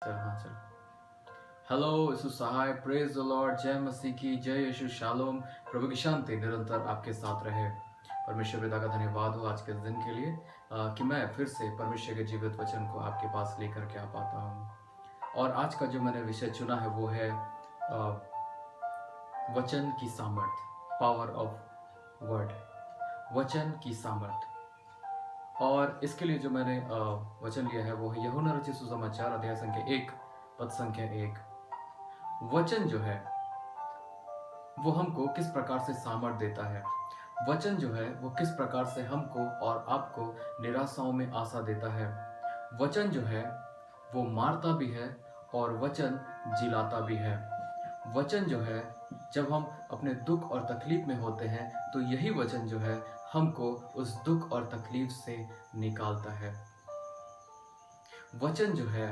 चल हाँ चल। हेलो यीशु सहाय, प्रेज द लॉर्ड, जय मसीह की, जय यीशु, शालोम। प्रभु की शांति निरंतर आपके साथ रहे। परमेश्वर पिता का धन्यवाद हो आज के इस दिन के लिए कि मैं फिर से परमेश्वर के जीवित वचन को आपके पास लेकर के आ पाता हूँ। और आज का जो मैंने विषय चुना है वो है वचन की सामर्थ, पावर ऑफ वर्ड, वचन की सामर्थ। और इसके लिए जो मैंने वचन लिया है वो है यूहन्ना रचित सुसमाचार अध्याय संख्या 1 पद संख्या 1। वचन जो है वो हमको किस प्रकार से सामर्थ देता है, वचन जो है वो किस प्रकार से हमको और आपको निराशाओं में आशा देता है। वचन जो है वो मारता भी है और वचन जिलाता भी है। वचन जो है जब हम अपने दुख और तकलीफ में होते हैं तो यही वचन जो है हमको उस दुख और तकलीफ से निकालता है। वचन जो है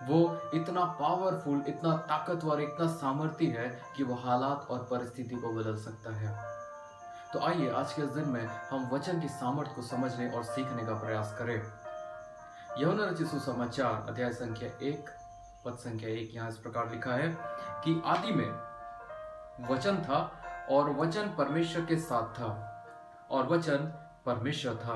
वो इतना पावरफुल, इतना ताकतवर, इतना सामर्थी है कि वो हालात और परिस्थिति को बदल सकता है। तो आइए आज के इस दिन में हम वचन की सामर्थ को समझने और सीखने का प्रयास करें। यूहन्ना रचित सुसमाचार अध्याय संख्या 1 पद संख्या 1 यहाँ इस प्रकार लिखा है कि आदि में वचन था और वचन परमेश्वर के साथ था और वचन परमेश्वर था।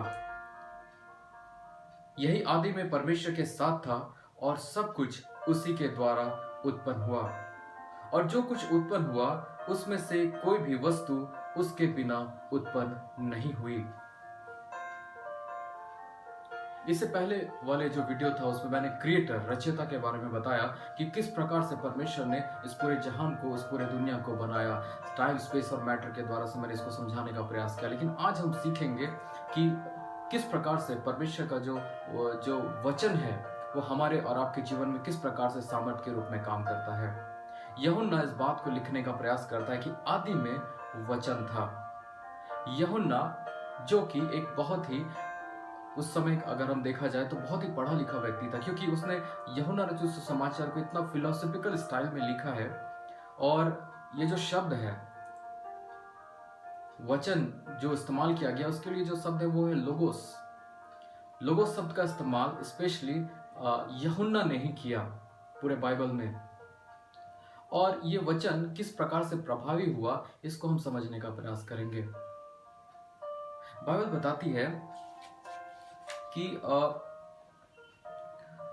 यही आदि में परमेश्वर के साथ था और सब कुछ उसी के द्वारा उत्पन्न हुआ, और जो कुछ उत्पन्न हुआ उसमें से कोई भी वस्तु उसके बिना उत्पन्न नहीं हुई। इससे पहले वाले जो वीडियो था उसमें मैंने क्रिएटर, रचयिता के बारे में बताया कि किस प्रकार से परमेश्वर ने इस पूरे जहान को, इस पूरे दुनिया को बनाया। टाइम, स्पेस और मैटर के द्वारा से मैंने इसको समझाने का प्रयास किया। लेकिन आज हम सीखेंगे कि किस प्रकार से परमेश्वर का जो वचन है वो हमारे और आपके जीवन में किस प्रकार से सामर्थ के रूप में काम करता है। यूहन्ना इस बात को लिखने का प्रयास करता है कि आदि में वचन था। यूहन्ना जो कि एक बहुत ही, उस समय अगर हम देखा जाए तो बहुत ही पढ़ा लिखा व्यक्ति था, क्योंकि उसने यूहन्ना रचित सुसमाचार को इतना फिलोसॉफिकल स्टाइल में लिखा है। और ये जो शब्द है वचन जो इस्तेमाल किया गया उसके लिए जो शब्द है वो है लोगोस। लोगोस शब्द का इस्तेमाल स्पेशली यूहन्ना ने ही किया पूरे बाइबल में। और ये वचन किस प्रकार से प्रभावी हुआ इसको हम समझने का प्रयास करेंगे। बाइबल बताती है कि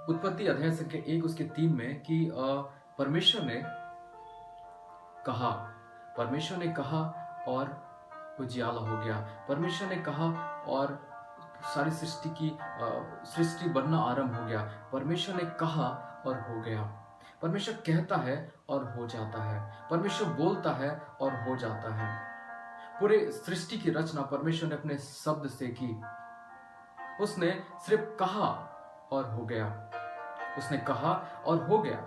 उत्पत्ति अध्याय संख्या 1 उसके 3 में कि परमेश्वर ने कहा और उजियाला हो गया। परमेश्वर ने कहा और सारी सृष्टि बनना आरंभ हो गया। परमेश्वर ने कहा और हो गया। परमेश्वर कहता है और हो जाता है। परमेश्वर बोलता है और हो जाता है। पूरे सृष्टि की रचना परमेश्वर ने अपने शब्द से की। उसने सिर्फ कहा और हो गया। उसने कहा और हो गया।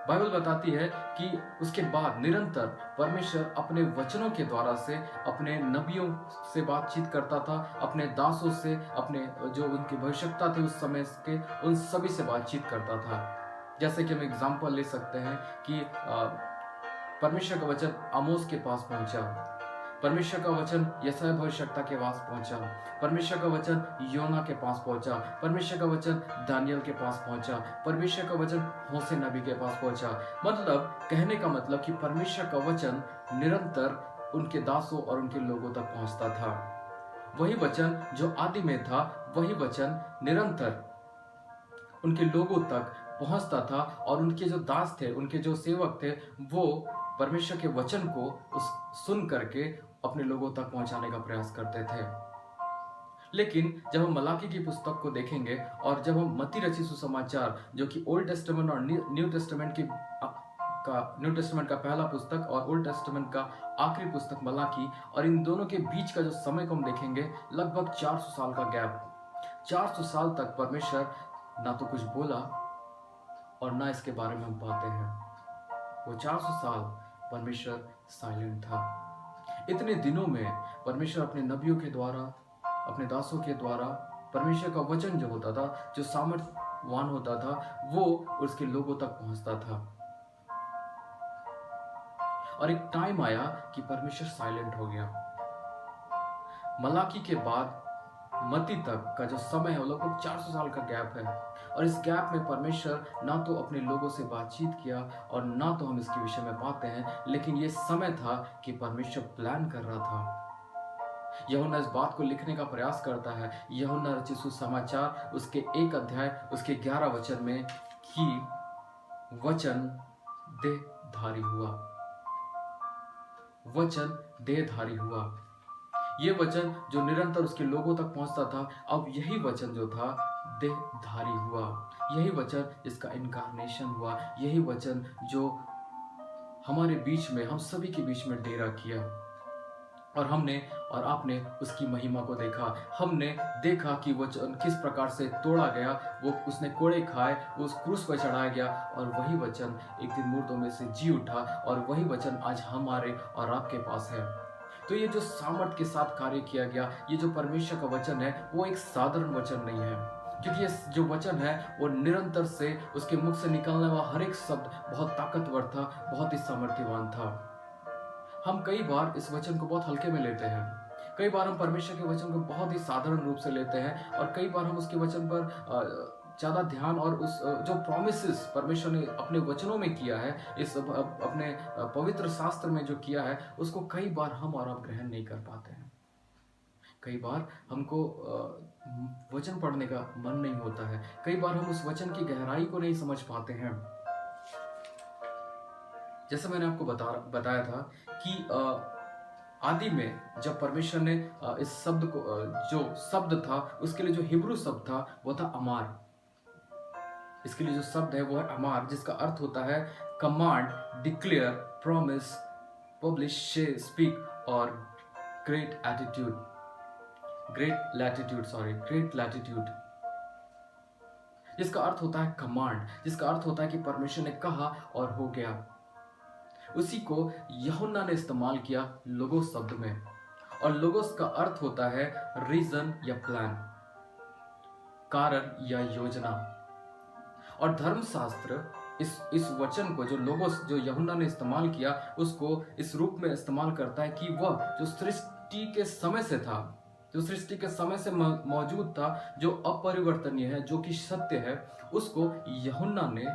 बाइबल बताती है कि उसके बाद निरंतर परमेश्वर अपने वचनों के द्वारा से अपने नबियों से बातचीत करता था, अपने दासों से, अपने जो उनके भविष्यवक्ता थे उस समय के, उन सभी से बातचीत करता था। जैसे कि हम एग्जाम्पल ले सकते हैं कि परमेश्वर का वचन आमोस के पास पहुंचा, परमेश्वर का वचन यशायाह भविष्यवक्ता के पास पहुंचा, परमेश्वर का वचन योना के पास पहुंचा, परमेश्वर का वचन दानियल के पास पहुंचा, परमेश्वर का वचन होशे नबी के पास पहुंचा। मतलब कहने का मतलब कि परमेश्वर का वचन निरंतर उनके दासों और उनके लोगों तक पहुंचता था। वही वचन जो आदि में था, वही वचन निरंतर उनके लोगों तक पहुंचता था और उनके जो दास थे, उनके जो सेवक थे, वो परमेश्वर के वचन को सुन करके अपने लोगों तक पहुंचाने का प्रयास करते थे। लेकिन जब हम मलाकी की पुस्तक को देखेंगे और जब हम मत्ती रचित सुसमाचार जो कि ओल्ड टेस्टामेंट और न्यू टेस्टामेंट का पहला पुस्तक और ओल्ड टेस्टामेंट का आखिरी पुस्तक मलाकी, और इन दोनों के बीच का जो समय को हम देखेंगे, लगभग 400 साल का गैप। 400 साल तक परमेश्वर ना तो कुछ बोला और ना इसके बारे में हम पाते हैं। वो 400 साल परमेश्वर साइलेंट था। इतने दिनों में परमेश्वर अपने नबियों के द्वारा, अपने दासों के द्वारा, परमेश्वर का वचन जो होता था, जो सामर्थवान होता था, वो उसके लोगों तक पहुंचता था। और एक टाइम आया कि परमेश्वर साइलेंट हो गया। मलाकी के बाद मत्ती तक का जो समय है वो लगभग 400 साल का गैप है। और इस गैप में परमेश्वर ना तो अपने लोगों से बातचीत किया और ना तो हम इसके विषय में पाते हैं, लेकिन ये समय था कि परमेश्वर प्लान कर रहा था। यूहन्ना इस बात को लिखने का प्रयास करता है, यूहन्ना रचित सुसमाचार उसके 1 अध्याय उसके 11 वचन में, कि वचन देहधारी हुआ, वचन देहधारी हुआ। ये वचन जो निरंतर उसके लोगों तक पहुंचता था, अब यही वचन जो था देहधारी हुआ। यही वचन जिसका इनकारनेशन हुआ, यही वचन जो हमारे बीच में, हम सभी के बीच में डेरा किया। और हमने और आपने उसकी महिमा को देखा। हमने देखा कि वचन किस प्रकार से तोड़ा गया, वो उसने कोड़े खाए, वो उस क्रूस पर चढ़ाया गया, और वही वचन एक दिन मुर्दों में से जी उठा, और वही वचन आज हमारे और आपके पास है। तो ये जो सामर्थ के साथ कार्य किया गया, ये जो परमेश्वर का वचन है, वो एक साधारण वचन नहीं है, क्योंकि ये जो वचन है वो निरंतर से उसके मुख से निकलने वाला हर एक शब्द बहुत ताकतवर था, बहुत ही सामर्थ्यवान था। हम कई बार इस वचन को बहुत हल्के में लेते हैं, कई बार हम परमेश्वर के वचन को बहुत ही साधारण रूप से लेते हैं, और कई बार हम उसके वचन पर ज़्यादा ध्यान और उस जो प्रॉमिसेस परमेश्वर ने अपने वचनों में किया है, इस अपने पवित्र शास्त्र में जो किया है, उसको कई बार हम और आप ग्रहण नहीं कर पाते हैं। कई बार हमको वचन पढ़ने का मन नहीं होता है, कई बार हम उस वचन की गहराई को नहीं समझ पाते हैं। जैसे मैंने आपको बताया था कि आदि में जब परमेश्वर ने इस शब्द को, जो शब्द था उसके लिए जो हिब्रू शब्द था वो था अमार। इसके लिए जो शब्द है वो है अमार, जिसका अर्थ होता है command, declare, promise, publish, speak और ग्रेट लैटिट्यूड, जिसका अर्थ होता है कमांड, जिसका अर्थ होता है कि परमेश्वर ने कहा और हो गया। उसी को यूहन्ना ने इस्तेमाल किया लोगोस शब्द में, और लोगोस का अर्थ होता है रीजन या प्लान, कारण या योजना। और धर्मशास्त्र इस वचन को, जो लोगोस जो यूहन्ना ने इस्तेमाल किया, उसको इस रूप में इस्तेमाल करता है कि वह जो सृष्टि के समय से था, जो सृष्टि के समय से मौजूद था, जो अपरिवर्तनीय है, जो कि सत्य है, उसको यूहन्ना ने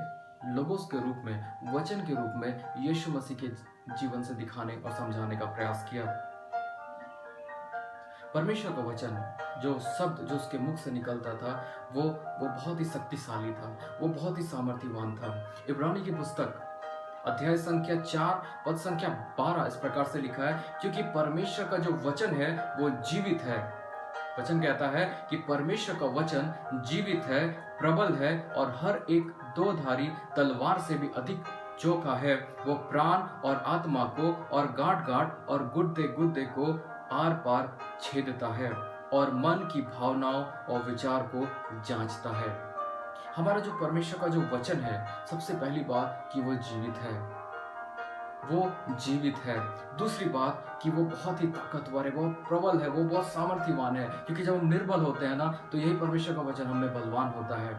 लोगोस के रूप में, वचन के रूप में यीशु मसीह के जीवन से दिखाने और समझाने का प्रयास किया। परमेश्वर का वचन, जो शब्द जो उसके मुख से निकलता था, वो बहुत ही शक्तिशाली था, वो बहुत ही सामर्थ्यवान था। इब्रानी की पुस्तक अध्याय संख्या 4 पद संख्या 12 इस प्रकार से लिखा है, क्योंकि परमेश्वर का जो वचन है वो जीवित है। वचन कहता है कि परमेश्वर का वचन जीवित है, प्रबल है, और हर एक दोधारी तलवार से भी अधिक चोखा है। वो प्राण और आत्मा को और गांठ और गुर्दे को आर पार छेदता है, और मन की भावनाओं और विचार को जांचता है। हमारा जो परमेश्वर का जो वचन है, सबसे पहली बात कि वो जीवित है, वो जीवित है। दूसरी बात कि वो बहुत ही ताकतवर है, बहुत प्रबल है, वो बहुत सामर्थ्यवान है, क्योंकि जब हम निर्बल होते हैं ना, तो यही परमेश्वर का वचन हमें बलवान होता है।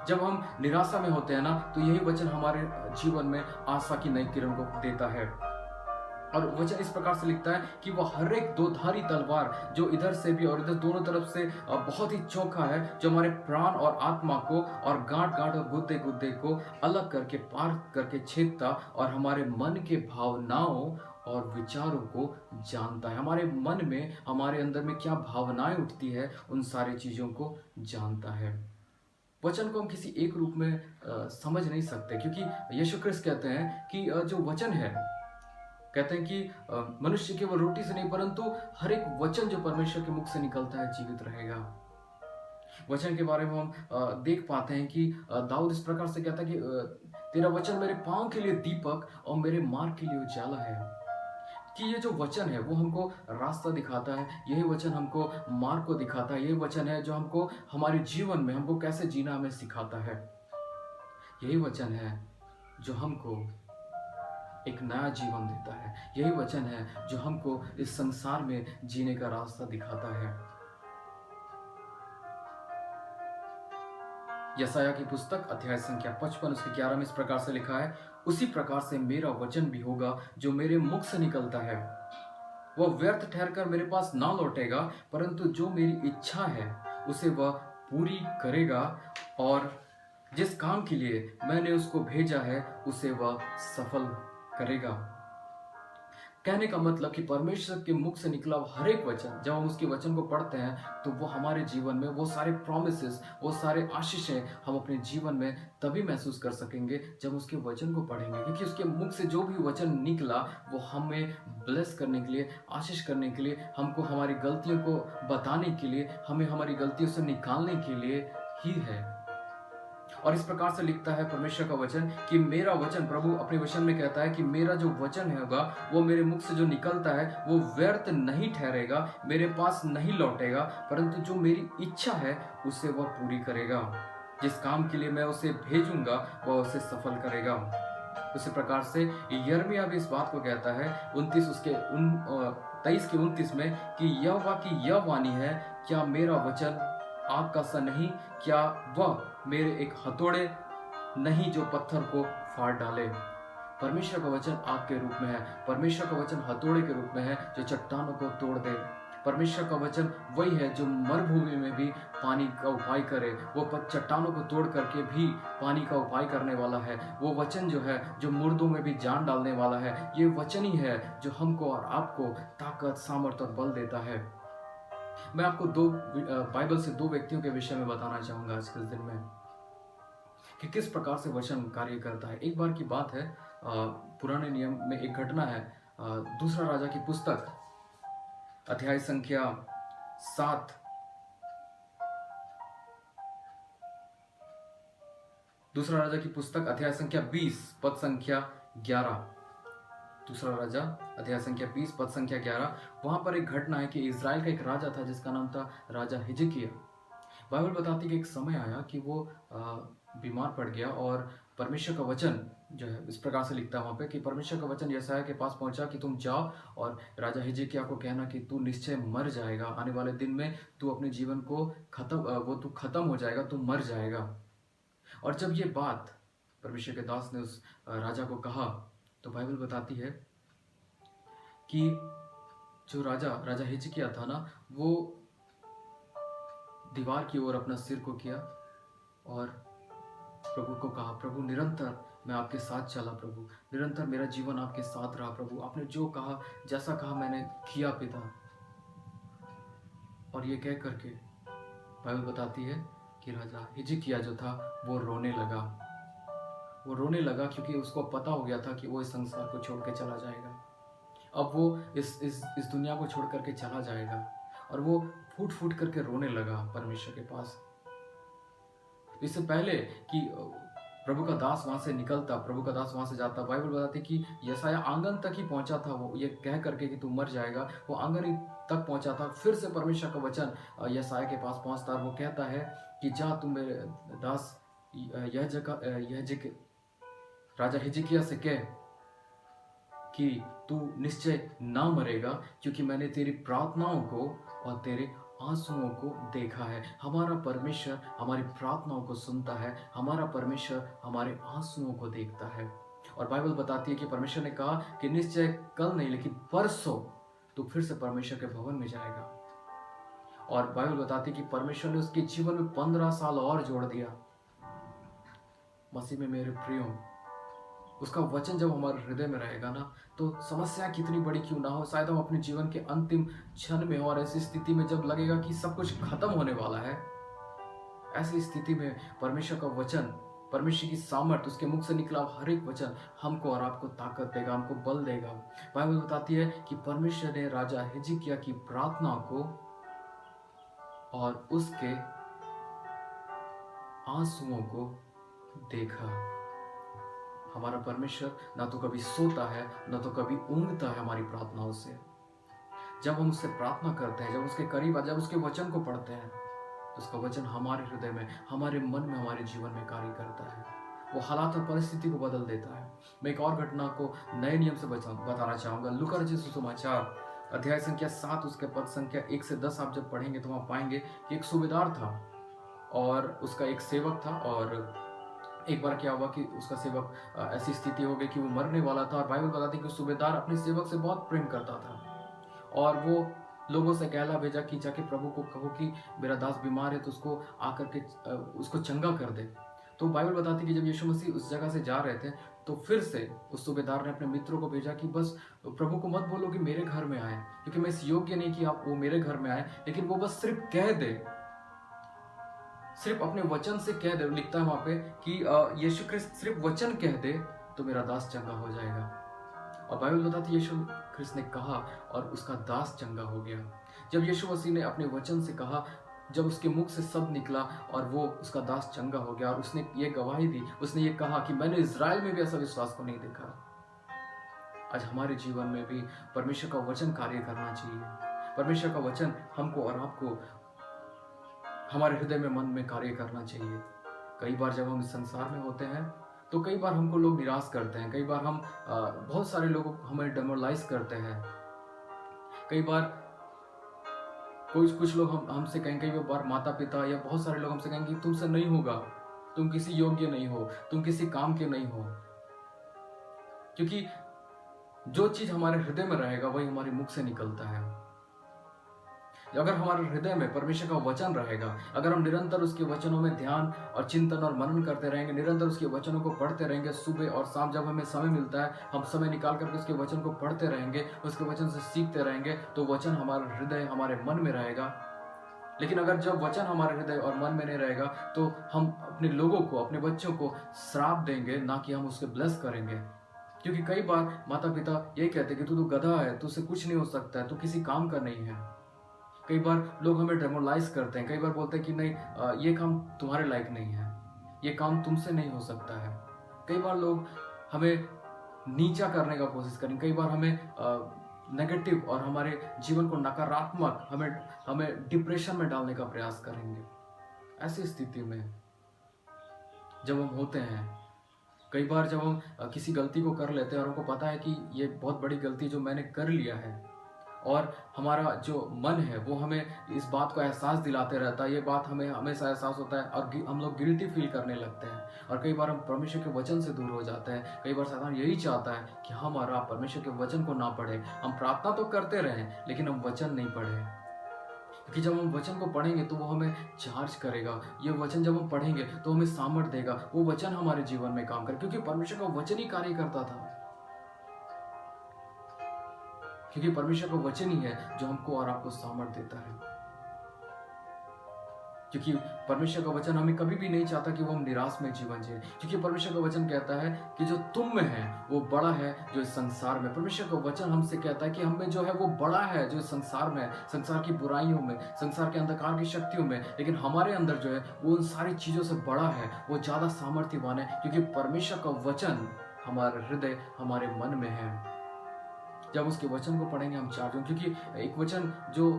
जब हम निराशा में होते हैं ना, तो यही वचन हमारे जीवन में आशा की नई किरण को देता है। और वचन इस प्रकार से लिखता है कि वो हर एक दोधारी तलवार, जो इधर से भी और इधर दोनों तरफ से बहुत ही चोखा है, जो हमारे प्राण और आत्मा को और गांठ और गुद्दे को अलग करके, पार करके छेदता, और हमारे मन के भावनाओं और विचारों को जानता है। हमारे मन में, हमारे अंदर में क्या भावनाएं उठती है, उन सारी चीजों को जानता है। वचन को हम किसी एक रूप में समझ नहीं सकते, क्योंकि यीशु क्रिस्त कहते हैं कि जो वचन है, कहते हैं कि मनुष्य केवल रोटी से नहीं, परंतु हर एक वचन जो परमेश्वर के मुख से निकलता है जीवित रहेगा। वचन के बारे में हम देख पाते हैं कि दाऊद इस प्रकार से कहता है कि तेरा वचन मेरे पांव के लिए दीपक और मेरे मार्ग के लिए उजाला है। कि ये जो वचन है वो हमको रास्ता दिखाता है, यही वचन हमको मार्ग को दिखाता है, यही वचन है जो हमको हमारे जीवन में हमको कैसे जीना हमें सिखाता है। यही वचन है जो हमको एक नया जीवन देता है, यही वचन है जो हमको इस संसार में जीने का रास्ता दिखाता है। यशायाह की पुस्तक अध्याय संख्या 55 उसके 11 में इस प्रकार से लिखा है, उसी प्रकार से मेरा वचन भी होगा जो मेरे मुख से निकलता है, वह व्यर्थ ठहरकर मेरे पास ना लौटेगा, परंतु जो मेरी इच्छा है उसे वह पूरी करेगा, और जिस काम के लिए मैंने उसको भेजा है उसे वह सफल करेगा। कहने का मतलब कि परमेश्वर के मुख से निकला हुआ हर एक वचन, जब हम उसके वचन को पढ़ते हैं तो वो हमारे जीवन में वो सारे प्रॉमिसेस, वो सारे आशीषें हम अपने जीवन में तभी महसूस कर सकेंगे जब उसके वचन को पढ़ेंगे, क्योंकि उसके मुख से जो भी वचन निकला वो हमें ब्लेस करने के लिए, आशीष करने के लिए, हमको हमारी गलतियों को बताने के लिए, हमें हमारी गलतियों से निकालने के लिए ही है। और इस प्रकार से लिखता है परमेश्वर का वचन कि मेरा वचन, प्रभु अपने वचन में कहता है कि मेरा जो वचन होगा वो मेरे मुख से जो निकलता है वो व्यर्थ नहीं ठहरेगा, मेरे पास नहीं लौटेगा, परंतु जो मेरी इच्छा है उसे वह पूरी करेगा। जिस काम के लिए मैं उसे भेजूंगा वह उसे सफल करेगा। उसी प्रकार से यिर्मयाह भी इस बात को कहता है 23 में कि यह वाणी है, क्या मेरा वचन आग का सा नहीं, क्या वह मेरे एक हथौड़े नहीं जो पत्थर को फाड़ डाले। परमेश्वर का वचन आग के रूप में है, परमेश्वर का वचन हथौड़े के रूप में है जो चट्टानों को तोड़ दे। परमेश्वर का वचन वही है जो मरुभूमि में भी पानी का उपाय करे, वो चट्टानों को तोड़ करके भी पानी का उपाय करने वाला है। वो वचन जो है जो मुर्दों में भी जान डालने वाला है, ये वचन ही है जो हमको और आपको ताकत, सामर्थ और बल देता है। मैं आपको बाइबल से 2 व्यक्तियों के विषय में बताना चाहूंगा आज के दिन में कि किस प्रकार से वचन कार्य करता है। एक बार की बात है, पुराने नियम में एक घटना है, दूसरा राजा की पुस्तक अध्याय संख्या 7, दूसरा राजा की पुस्तक अध्याय संख्या 20 पद संख्या 11। दूसरा राजा अध्याय संख्या 20 पद संख्या 11। वहां पर एक घटना है कि इजराइल का एक राजा था जिसका नाम था राजा हिजकिय्याह। बाइबल बताती है कि एक समय आया कि वो बीमार पड़ गया, और परमेश्वर का वचन जो है इस प्रकार से लिखता है वहां पे कि परमेश्वर का वचन यशायाह के पास पहुंचा कि तुम जाओ और राजा हिजकिय्याह को कहना कि तू निश्चय मर जाएगा, आने वाले दिन में तू अपने जीवन को खत्म हो जाएगा, तू मर जाएगा। और जब ये बात परमेश्वर के दास ने उस राजा को कहा तो बाइबल बताती है कि जो राजा हिजकिय्याह था ना, वो दीवार की ओर अपना सिर को किया और प्रभु को कहा, प्रभु निरंतर मैं आपके साथ चला, प्रभु निरंतर मेरा जीवन आपके साथ रहा, प्रभु आपने जो कहा, जैसा कहा मैंने किया पिता। और ये कह करके बाइबल बताती है कि राजा हिजकिय्याह जो था वो रोने लगा क्योंकि उसको पता हो गया था कि वो इस संसार को छोड़ के चला जाएगा। अब वो इस दुनिया को छोड़ करके चला जाएगा, और वो फूट फूट करके रोने लगा परमेश्वर के पास। इससे पहले कि प्रभु का दास वहां से निकलता, प्रभु का दास वहां से जाता, बाइबल बताती कि यशायाह आंगन तक ही पहुंचा था, वो ये कह करके कि तू मर जाएगा, वो आंगन ही तक पहुंचा था। फिर से परमेश्वर का वचन यशायाह के पास पहुंचता, वो कहता है कि जा तुम मेरे दास राजा हिजकिय्याह से कह कि तू निश्चय ना मरेगा, क्योंकि मैंने तेरी प्रार्थनाओं को और तेरे आंसुओं को देखा है। हमारा परमेश्वर हमारी प्रार्थनाओं को सुनता है, हमारा परमेश्वर हमारे आंसुओं को देखता है। और बाइबल बताती है कि परमेश्वर ने कहा कि निश्चय कल नहीं लेकिन परसों तू फिर से परमेश्वर के भवन में जाएगा। और बाइबल बताती है कि परमेश्वर ने उसके जीवन में 15 साल और जोड़ दिया। मसीह में मेरे प्रियो, उसका वचन जब हमारे हृदय में रहेगा ना, तो समस्या कितनी बड़ी क्यों ना हो, शायद हम अपने जीवन के अंतिम क्षण में और ऐसी स्थिति में जब लगेगा कि सब कुछ खत्म होने वाला है, ऐसी स्थिति में परमेश्वर का वचन, परमेश्वर की सामर्थ, उसके मुख से निकला हर एक वचन हमको और आपको ताकत देगा, हमको बल देगा। बाइबल बताती है कि परमेश्वर ने राजा हिजकिय्याह की प्रार्थना को और उसके आंसुओं को देखा। हमारा परमेश्वर ना तो कभी सोता है, ना तो कभी ऊँघता है हमारी प्रार्थनाओं से। जब हम उससे प्रार्थना करते हैं, जब उसके करीब जब उसके वचन को पढ़ते हैं, तो उसका वचन हमारे हृदय में, हमारे मन में, हमारे जीवन में कार्य करता है। वो हालात और परिस्थिति को बदल देता है। मैं एक और घटना को नए नियम से बताना चाहूँगा। लूका रचित सुसमाचार अध्याय संख्या 7 उसके पद संख्या 1 से 10 आप जब पढ़ेंगे तो वहाँ पाएंगे कि एक सूबेदार था और उसका एक सेवक था। और एक बार क्या हुआ कि उसका सेवक ऐसी स्थिति हो गई कि वो मरने वाला था, और बाइबल बताती है कि सूबेदार अपने सेवक से बहुत प्रेम करता था। और वो लोगों से कहला भेजा कि जाके प्रभु को कहो कि मेरा दास बीमार है तो उसको आकर के उसको चंगा कर दे। तो बाइबल बताती है कि जब यीशु मसीह उस जगह से जा रहे थे तो फिर से उस सूबेदार ने अपने मित्रों को भेजा कि बस प्रभु को मत बोलो कि मेरे घर में आए, क्योंकि मैं इस योग्य नहीं कि आप वो मेरे घर में आए, लेकिन वो बस सिर्फ कह दे, सिर्फ अपने वचन से कह दे। लिखता है वहां पे कि यीशु ख्रिस्त सिर्फ वचन कह दे तो मेरा दास चंगा हो जाएगा। और बाइबल बताती है यीशु ख्रिस्त ने कहा और उसका दास चंगा हो गया। जब यीशु मसीह ने अपने वचन से कहा, जब उसके मुख से शब्द निकला और वो उसका दास चंगा हो गया, और उसने ये गवाही दी, उसने ये कहा कि मैंने इज़राइल में भी ऐसा विश्वास को नहीं देखा। आज हमारे जीवन में भी परमेश्वर का वचन कार्य करना चाहिए। परमेश्वर का वचन हमको और आपको हमारे हृदय में, मन में कार्य करना चाहिए। कई बार जब हम इस संसार में होते हैं तो कई बार हमको लोग निराश करते हैं, कई बार हम बहुत सारे लोग हमें डेमोरलाइज करते हैं। कई बार कुछ लोग हमसे कहेंगे, कई बार माता पिता या बहुत सारे लोग हमसे कहेंगे तुमसे नहीं होगा, तुम किसी योग्य नहीं हो, तुम किसी काम के नहीं हो। क्योंकि जो चीज हमारे हृदय में रहेगा वही हमारे मुख से निकलता है। अगर हमारे हृदय में परमेश्वर का वचन रहेगा, अगर हम निरंतर उसके वचनों में ध्यान और चिंतन और मनन करते रहेंगे, निरंतर उसके वचनों को पढ़ते रहेंगे, सुबह और शाम जब हमें समय मिलता है हम समय निकाल करके उसके वचन को पढ़ते रहेंगे, उसके वचन से सीखते रहेंगे, तो वचन हमारे हृदय, हमारे मन में रहेगा। लेकिन अगर जब वचन हमारे हृदय और मन में नहीं रहेगा तो हम अपने लोगों को, अपने बच्चों को श्राप देंगे, ना कि हम उसके ब्लेस करेंगे। क्योंकि कई बार माता पिता यही कहते हैं कि तू तो गधा है, तुझसे कुछ नहीं हो सकता है, तू किसी काम का नहीं है। कई बार लोग हमें डेमोरलाइज करते हैं, कई बार बोलते हैं कि नहीं ये काम तुम्हारे लायक नहीं है, ये काम तुमसे नहीं हो सकता है। कई बार लोग हमें नीचा करने का कोशिश करेंगे, कई बार हमें नेगेटिव और हमारे जीवन को नकारात्मक, हमें डिप्रेशन में डालने का प्रयास करेंगे। ऐसी स्थिति में जब हम होते हैं, कई बार जब हम किसी गलती को कर लेते हैं और हमको पता है कि ये बहुत बड़ी गलती जो मैंने कर लिया है, और हमारा जो मन है वो हमें इस बात को एहसास दिलाते रहता है, ये बात हमें हमेशा एहसास होता है और हम लोग गिल्टी फील करने लगते हैं, और कई बार हम परमेश्वर के वचन से दूर हो जाते हैं। कई बार शैतान यही चाहता है कि हम और आप परमेश्वर के वचन को ना पढ़े। हम प्रार्थना तो करते रहें लेकिन हम वचन नहीं पढ़े, क्योंकि जब हम वचन को पढ़ेंगे तो वो हमें चार्ज करेगा। ये वचन जब हम पढ़ेंगे तो हमें सामर्थ देगा, वो वचन हमारे जीवन में काम करे, क्योंकि परमेश्वर का वचन ही कार्य करता था। क्योंकि परमेश्वर का वचन ही है जो हमको और आपको सामर्थ देता है। क्योंकि परमेश्वर का वचन हमें कभी भी नहीं चाहता कि वो हम निराश में जीवन जिए, क्योंकि परमेश्वर का वचन कहता है कि जो तुम में है वो बड़ा है जो इस संसार में। परमेश्वर का वचन हमसे कहता है कि हम में जो है वो बड़ा है जो इस संसार में है, संसार की बुराइयों में, संसार के अंधकार की शक्तियों में, लेकिन हमारे अंदर जो है वो उन सारी चीजों से बड़ा है, वो ज्यादा सामर्थ्यवान है, क्योंकि परमेश्वर का वचन हमारे हृदय, हमारे मन में है। जब उसके वचन को पढ़ेंगे हम चार्ज होंगे, क्योंकि एक वचन जो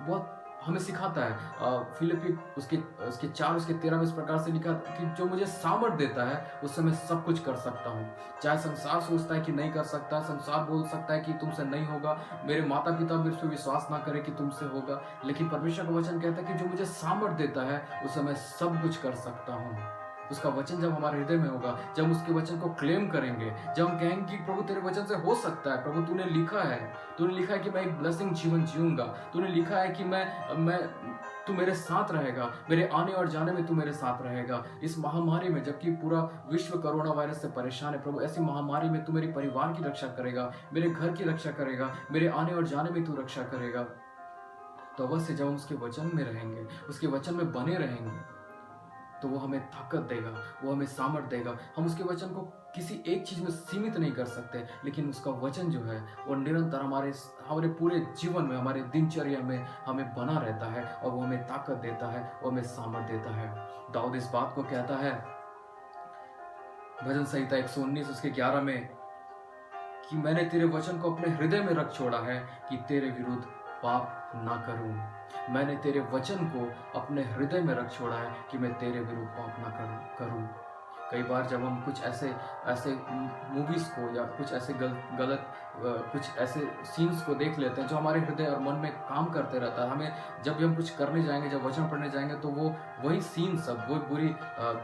बहुत हमें सिखाता है, फिलिपी उसके 4 उसके 13 में इस प्रकार से लिखा कि जो मुझे सामर्थ देता है उससे मैं सब कुछ कर सकता हूँ। चाहे संसार सोचता है कि नहीं कर सकता, संसार बोल सकता है कि तुमसे नहीं होगा, मेरे माता पिता भी उस पर विश्वास ना करे कि तुमसे होगा, लेकिन परमेश्वर का वचन कहता है कि जो मुझे सामर्थ देता है उससे मैं सब कुछ कर सकता हूँ। उसका वचन जब हमारे हृदय में होगा, जब हम उसके वचन को क्लेम करेंगे, जब हम कहेंगे कि प्रभु तेरे वचन से हो सकता है, प्रभु तूने लिखा है कि मैं एक ब्लेसिंग जीवन जीऊंगा, तूने लिखा है कि मैं तू मेरे साथ रहेगा, मेरे आने और जाने में तू मेरे साथ रहेगा। इस महामारी में, जबकि पूरा विश्व कोरोना वायरस से परेशान है, प्रभु ऐसी महामारी में तू मेरे परिवार की रक्षा करेगा, मेरे घर की रक्षा करेगा, मेरे आने और जाने में तू रक्षा करेगा। तो अवश्य जब हम उसके वचन में रहेंगे, उसके वचन में बने रहेंगे, तो वो हमें ताकत देगा, वो हमें सामर्थ देगा। हम उसके वचन को किसी एक चीज में सीमित नहीं कर सकते, लेकिन उसका वचन जो है वो निरंतर हमारे पूरे जीवन में, हमारे दिनचर्या में हमें बना रहता है, और वो हमें ताकत देता है, वो हमें सामर्थ देता है। दाऊद इस बात को कहता है भजन संहिता 119 उसके 11 में कि मैंने तेरे वचन को अपने हृदय में रख छोड़ा है कि तेरे विरुद्ध पाप ना करूं। मैंने तेरे वचन को अपने हृदय में रख छोड़ा है कि मैं तेरे विरुद्ध पाप ना करूं। कई बार जब हम कुछ ऐसे ऐसे मूवीज़ को या कुछ ऐसे गलत कुछ ऐसे सीन्स को देख लेते हैं जो हमारे हृदय और मन में काम करते रहता है। हमें जब भी हम कुछ करने जाएंगे, जब वचन पढ़ने जाएंगे, तो वो वही सीन सब वो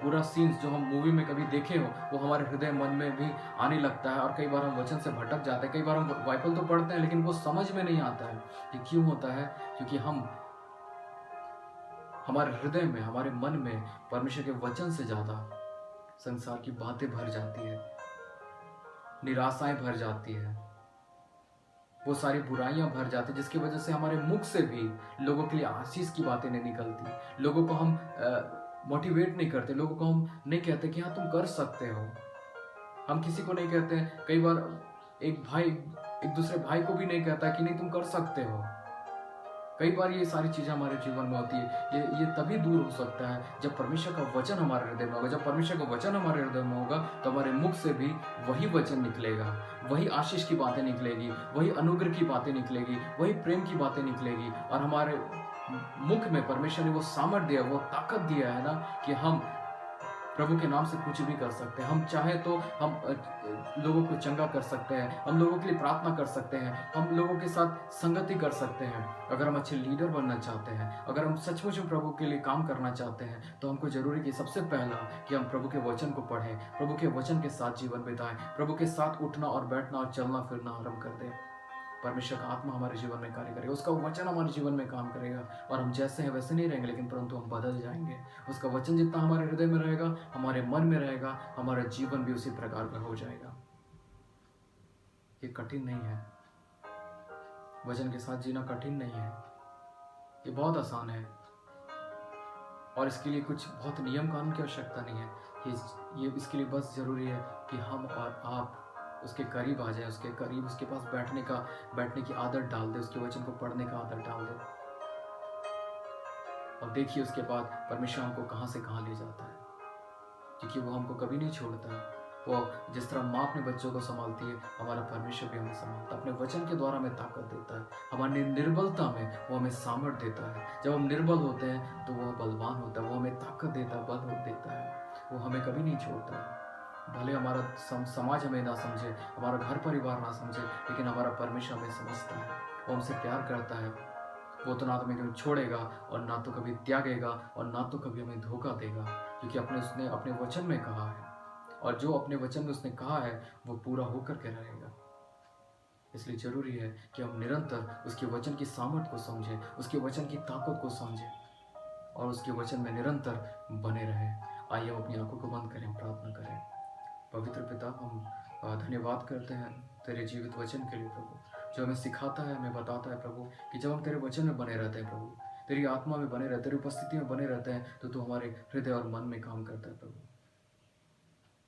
बुरा सीन्स जो हम मूवी में कभी देखे हो वो हमारे हृदय मन में भी आने लगता है। और कई बार हम वचन से भटक जाते हैं। कई बार हम बाइबल तो पढ़ते हैं लेकिन वो समझ में नहीं आता है। ये क्यों होता है? क्योंकि हमारे हृदय में, हमारे मन में परमेश्वर के वचन से ज़्यादा संसार की बातें भर जाती है, निराशाएं भर जाती है, वो सारी बुराइयां भर जाती है, जिसकी वजह से हमारे मुख से भी लोगों के लिए आशीष की बातें नहीं निकलती। लोगों को हम मोटिवेट नहीं करते, लोगों को हम नहीं कहते कि हाँ तुम कर सकते हो। हम किसी को नहीं कहते। कई बार एक भाई एक दूसरे भाई को भी नहीं कहता कि नहीं तुम कर सकते हो। कई बार ये सारी चीज़ें हमारे जीवन में होती है। ये तभी दूर हो सकता है जब परमेश्वर का वचन हमारे हृदय में होगा। जब परमेश्वर का वचन हमारे हृदय में होगा तो हमारे मुख से भी वही वचन निकलेगा, वही आशीष की बातें निकलेगी, वही अनुग्रह की बातें निकलेगी, वही प्रेम की बातें निकलेगी। और हमारे मुख में परमेश्वर ने वो सामर्थ्य दिया, वो ताकत दिया है ना कि हम प्रभु के नाम से कुछ भी कर सकते हैं। हम चाहे तो हम लोगों को चंगा कर सकते हैं, हम लोगों के लिए प्रार्थना कर सकते हैं, हम लोगों के साथ संगति कर सकते हैं। अगर हम अच्छे लीडर बनना चाहते हैं, अगर हम सचमुच में प्रभु के लिए काम करना चाहते हैं, तो हमको जरूरी कि सबसे पहला कि हम प्रभु के वचन को पढ़ें, प्रभु के वचन के साथ जीवन बिताएं, प्रभु के साथ उठना और बैठना और चलना फिरना आरंभ कर दें। परमेश्वर का आत्मा हमारे जीवन में कार्य करेगा, उसका वचन हमारे जीवन में काम करेगा और हम जैसे हैं वैसे नहीं रहेंगे, लेकिन परंतु हम बदल जाएंगे। उसका वचन जितना हमारे हृदय में रहेगा, हमारे मन में रहेगा, हमारा जीवन भी उसी प्रकार का हो जाएगा। ये कठिन नहीं है, वचन के साथ जीना कठिन नहीं है, ये बहुत आसान है। और इसके लिए कुछ बहुत नियम कानून की आवश्यकता नहीं है। ये इसके लिए बस जरूरी है कि हम और आप उसके करीब आ जाए, उसके करीब, उसके पास बैठने की आदत डाल दे, उसके वचन को पढ़ने का आदत डाल दे। और देखिए उसके बाद परमेश्वर हमको कहाँ से कहाँ ले जाता है, क्योंकि वो हमको कभी नहीं छोड़ता है। वो जिस तरह माँ अपने बच्चों को संभालती है, हमारा परमेश्वर भी हमें संभालता है। अपने वचन के द्वारा हमें ताकत देता है, हमारी निर्बलता में वो हमें सामर्थ्य देता है। जब हम निर्बल होते हैं तो वो बलवान होता है, वो हमें ताकत देता है, बल देता है, वो हमें कभी नहीं छोड़ता है। भले हमारा समाज हमें ना समझे, हमारा घर परिवार ना समझे, लेकिन हमारा परमेश्वर हमें समझता है, वो हमसे प्यार करता है। वो तो ना तो हमें कभी छोड़ेगा और ना तो कभी त्यागेगा और ना तो कभी हमें धोखा देगा, क्योंकि उसने अपने वचन में कहा है, और जो अपने वचन में उसने कहा है वो पूरा होकर के रहेगा। इसलिए जरूरी है कि हम निरंतर उसके वचन की सामर्थ्य को समझें, उसके वचन की ताकत को समझें और उसके वचन में निरंतर बने रहें। आइए हम अपनी आंखों को बंद करें, प्रार्थना करें। पवित्र पिता, हम धन्यवाद करते हैं तेरे जीवित वचन के लिए प्रभु, जो हमें सिखाता है, हमें बताता है प्रभु कि जब हम तेरे वचन में बने रहते हैं प्रभु, तेरी आत्मा में बने रहते, तेरी उपस्थिति में बने रहते हैं, तो तू हमारे हृदय और मन में काम करता है प्रभु।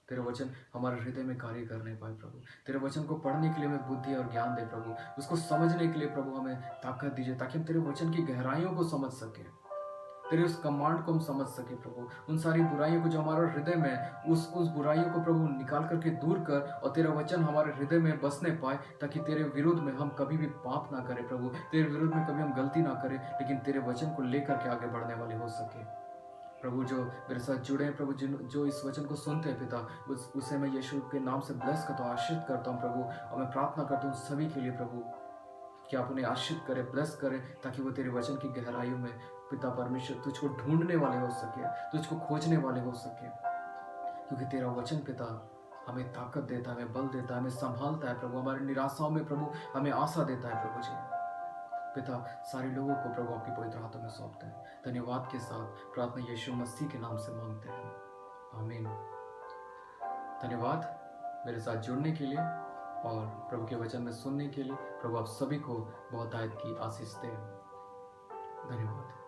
तेरे वचन हमारे हृदय में कार्य करने पाए प्रभु। तेरे वचन को पढ़ने के लिए हमें बुद्धि और ज्ञान दे प्रभु, उसको समझने के लिए प्रभु हमें ताकत दीजिए, ताकि हम तेरे वचन की गहराइयों को समझ सकें, तेरे उस कमांड को हम समझ सके प्रभु। उन सारी बुराइयों को जो हमारे हृदय में, उस बुराइयों को प्रभु निकाल करके दूर कर, और तेरा वचन हमारे हृदय में बसने पाए, ताकि तेरे विरुद्ध में हम कभी भी पाप ना करें प्रभु, तेरे विरुद्ध में कभी हम गलती ना करें, लेकिन तेरे वचन को लेकर के आगे बढ़ने वाले हो सके प्रभु। जो मेरे साथ जुड़े हैं प्रभु, जो इस वचन को सुनते हैं पिता, उसे मैं यीशु के नाम से ब्लेस करता हूँ, आशीष करता हूँ प्रभु। और मैं प्रार्थना करता हूँ सभी के लिए प्रभु कि आप उन्हें आशीष करें, ब्लेस करें, ताकि वो तेरे वचन की गहराइयों में पिता परमेश्वर तुझको ढूंढने वाले हो सके, तुझको खोजने वाले हो सके, क्योंकि तेरा वचन पिता हमें ताकत देता है, हमें बल देता है, हमें संभालता है प्रभु, हमारी निराशाओं में प्रभु हमें आशा देता है प्रभु जी। पिता, सारे लोगों को प्रभु आपकी पवित्र हाथों में सौंपते हैं। धन्यवाद के साथ प्रार्थना यीशु मसीह के नाम से मांगते हैं, आमीन। धन्यवाद मेरे साथ जुड़ने के लिए और प्रभु के वचन में सुनने के लिए। प्रभु आप सभी को बहुत आयत की आशीष दे। धन्यवाद।